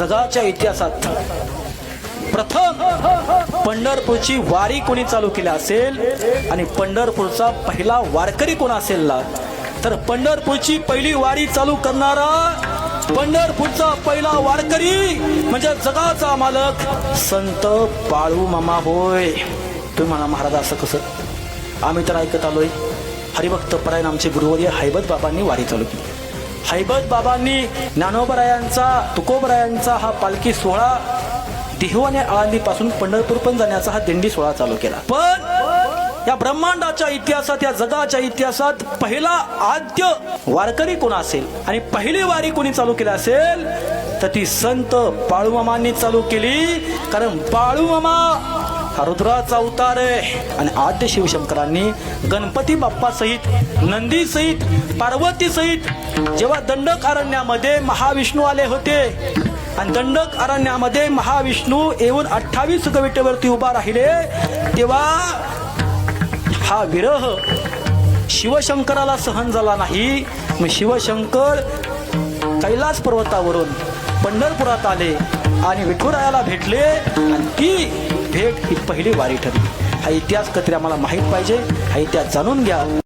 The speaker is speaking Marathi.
जगाच्या इतिहासात प्रथम पंढरपूरची वारी कोणी चालू केली असेल आणि पंढरपूरचा पहिला वारकरी कोण असेल ना, तर पंढरपूरची पहिली वारी चालू करणारा पंढरपूरचा पहिला वारकरी म्हणजे जगाचा मालक संत बाळू मामा होय. तुम्ही म्हणा महाराज असं कसं? आम्ही तर ऐकत आलोय हरिभक्त परायण आमचे गुरुवर्य हैबत बाबांनी वारी चालू केली. हैबत बाबांनी ज्ञानोबरायांचा तुकोबरायांचा हा पालखी सोहळा देहू आणि आळंदीपासून पंढरपूर पण जाण्याचा हा दिंडी सोहळा चालू केला. पण या ब्रह्मांडाच्या इतिहासात या जगाच्या इतिहासात पहिला आद्य वारकरी कोण असेल आणि पहिली वारी कोणी चालू केली असेल तर ती संत बाळूमामांनी चालू केली. कारण बाळूमामा हा रुद्राचा अवतार आहे आणि आद्य शिवशंकरांनी गणपती बाप्पा सहित नंदी सहित पार्वती सहित जेव्हा दंडक अरण्यामध्ये महाविष्णू आले होते आणि दंडक अरण्यामध्ये महाविष्णू येऊन 28 गविटेवरती उभा राहिले तेव्हा हा विरह शिवशंकराला सहन झाला नाही. मग शिवशंकर कैलास पर्वतावरून पंढरपुरात आले आणि विठुरायाला भेटले आणि ती भेट ही पहिली वारी ठरली. हा इतिहास कधी आम्हाला माहीत पाहिजे, हा इतिहास जाणून घ्या.